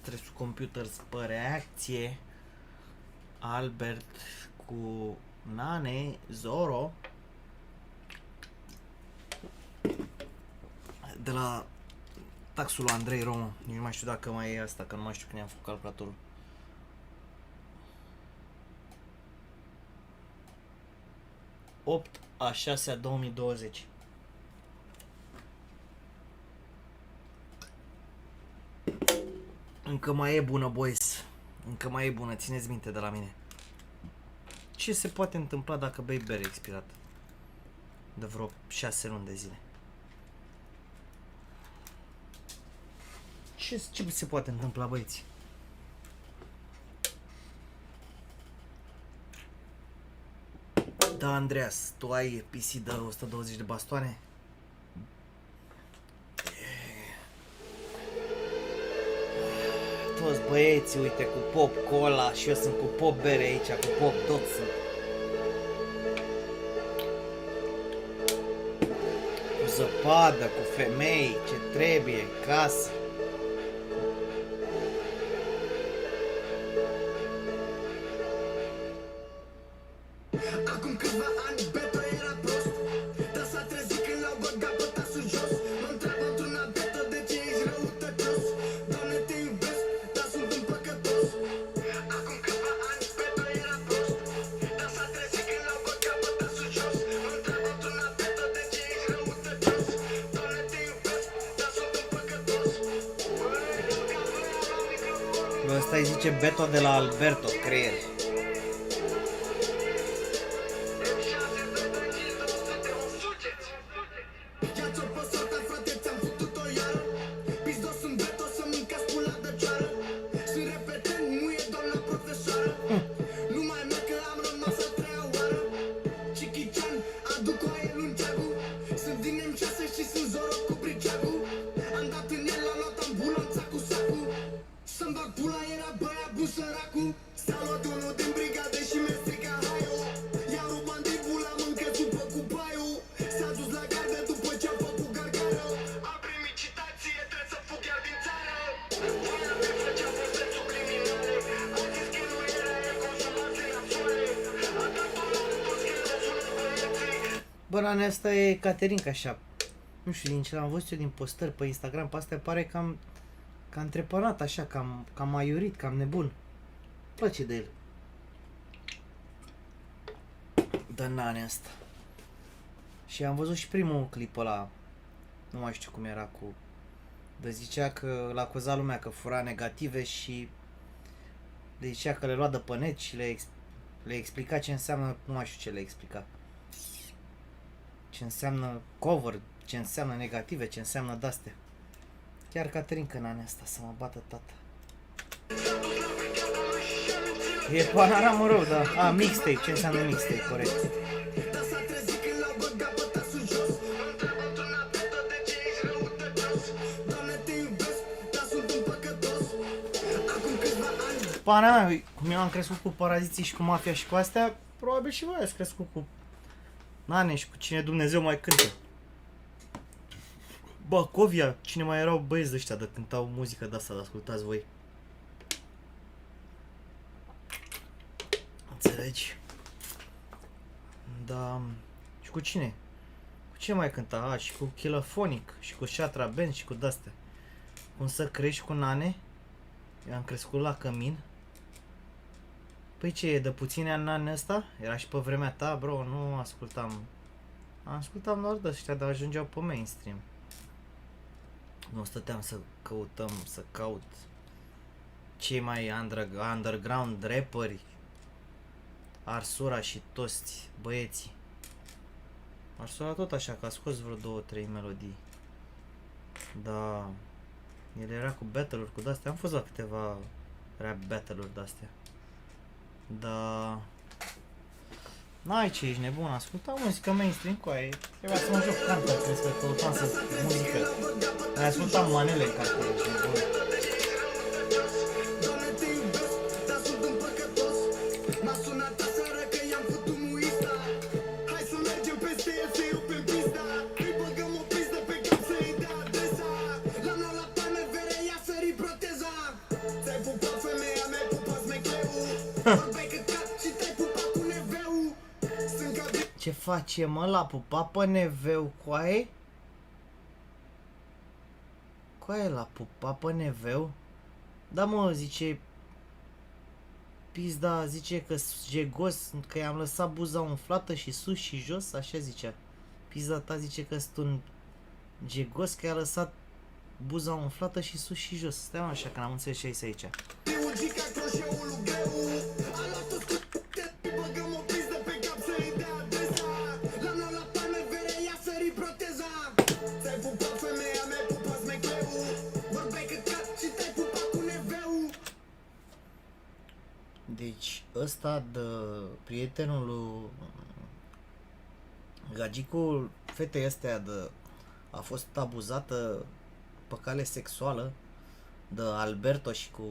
Stresul Computers pe reacție. Albert cu Nane, Zoro. De la taxul lui Andrei Romo. Nici nu mai știu dacă mai e asta, că nu mai știu când am făcut calculatorul. 8/6/2020. Încă mai e bună, boys. Încă mai e bună, țineți minte de la mine. Ce se poate întâmpla dacă bei bere expirat? De vreo 6 luni de zile. Ce se poate întâmpla, băieți? Da, Andreas, tu ai PC de 120 de bastoane? Toți băieții, uite, cu pop cola și eu sunt cu pop bere aici, cu pop tot sunt. Cu zăpadă, cu femei, ce trebuie, casă. Acum câțiva ani Beto era prost, dar s-a trezit când l-au băgat pătasul jos. Mă întreabă într-una Beto de ce ești răutăcios. Doamne, te iubesc, dar sunt un păcătos. Acum câțiva ani Beto era prost, dar s-a trezit când l-au băgat pătasul jos. Mă întreabă într-una Beto de ce ești răutăcios. Doamne, te iubesc, dar sunt un păcătos. Bă, ăsta îi zice Beto de la Alberto, creier. Ia-ți-o pe soarta, frate, ți-am făcut-o iară. Pizdos sunt Beto, să mâncați pula de cioară. Sunt repetent, muie doamna profesoară. Nu mai merg că am rămas a treia oară. Chichi-chan, aduc oaie lungeagu. Sunt din M6 și sunt Zoro cu briceagu. Am dat în el, l-am luat ambulanța cu sacu. Să-mi bag pula, era băia bun săracu. S-a luat unul din brigadă și mi-a strigat haio. I-a rupt mandibula, mâncă supă cu paiu. S-a dus la gardă după ce-a făcut gargară. A primit citație, trebuie să fug iar din țară. Voia de făcea procesul criminale. A zis că nu era el consumație la soare. A dat o la toți că le sună băieții. Bă, Nane, asta e Caterinca așa. Nu știu din ce l-am văzut eu din postări pe Instagram, pe astea pare cam întrepărat așa, cam maiurit, cam nebun. Place de el. Dă Nane asta. Și am văzut și primul clip ăla, nu mai știu cum era, cu... De zicea că l-a acuzat lumea că fura negative și de zicea că le lua de pe net și le explica ce înseamnă, nu mai știu ce le explica. Ce înseamnă cover, ce înseamnă negative, ce înseamnă de-astea. Chiar Caterinca Nane asta, să mă bată tata. E panoramă rău, da. A, mixtape, ce înseamnă mixtape, corect. Dar s-a trezit când l-au băgat pătasul jos. Mă întreabă într-una Beto de ce ești răutăcios. Doamne, te iubesc, dar sunt un păcătos. Acum câțiva ani Pana mea, cum eu am crescut cu Paraziții și cu Mafia și cu astea, probabil și voi ați crescut cu Nane și cu cine Dumnezeu mai cântă. Bacovia, cine mai erau băieți de ăștia de cântau muzică de asta, de ascultați voi. Înțelegi? Da. Și cu cine? Cu cine mai cânta? A, și cu Chilophonic, și cu Shatra Band, și cu de-astea. Cum să crești cu Nane? Eu am crescut la Cămin. Păi ce e, de puține ani Nane ăsta? Era și pe vremea ta, bro, nu ascultam. Ascultam doar de ăștia, dar ajungeau pe mainstream. Nu stăteam să căutăm, să caut cei mai underground rapperi, Arsura și toți băieții. Arsura tot așa, că a scos vreo 2-3 melodii. Da, el era cu battle-uri, cu de-astea. Am fost la câteva rap battle-uri de-astea. Da, n-ai ce, ești nebun, ascultam muzică mainstream cu aia. Trebuia să mă joc cantă, crezi că căutam să muzică. Mai ascultam manele în cartea, ești nebun. Doamne, te iubesc, dar sunt un păcătos. M-a sunat aseară că i-am făcut muista. Hai să mergem peste el să-i rupem pista. Îi băgăm o pistă pe cap să-i dea adresa. L-am luat la pană, vere, ia sări proteza. Ce face, mă, la pupa pe neveu, coaie? Coaie, la pupa pe neveu? Da, mă, zice... Pizda, zice că jegos, că i-am lăsat buza umflată și sus și jos, așa zicea. Pizda ta zice că sunt un jegos, că i-a lăsat buza umflată și sus și jos. Stai, mă, așa, că n-am înțeles ce ai aici. Biugica, croșeul lui greu. A luat-o scute, băgăm o pizdă pe cap să-i dea adresa. L-am luat la palme, vere, i-a sărit proteza. Ți-ai pupat femeia mea, pupa smecleu. Vorbeai căcat și te-ai pupat cu neveu. Deci, ăsta de prietenul lui Gagicul fetei astea a fost abuzată pe cale sexuală de Alberto și cu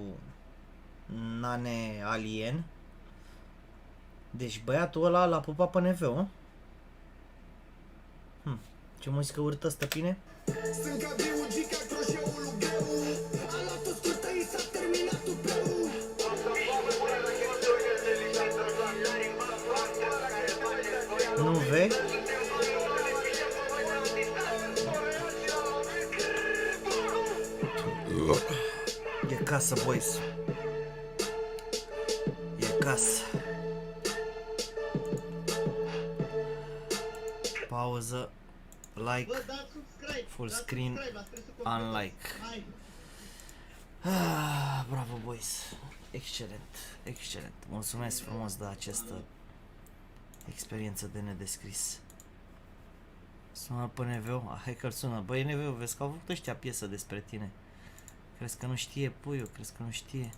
Nane Alien. Deci băiatul ăla l-a pupat pe neveu, mă? Ce muzică urâtă, stăpine? Sunt ca biugica, croșeul lui greu. A luat-o scurtă, i s-a terminat tupeu. Nu vei? E casă, boys. E casă. Pauză. Like. Full screen. Unlike. Ah, bravo, boys. Excelent. Excelent. Mulțumesc frumos de această experiență de nedescris. Sună pe neveu? Hai că-l sună. Băi, neveu, vezi că au făcut ăștia piesă despre tine. Crezi că nu știe, puiu? Crezi că nu știe?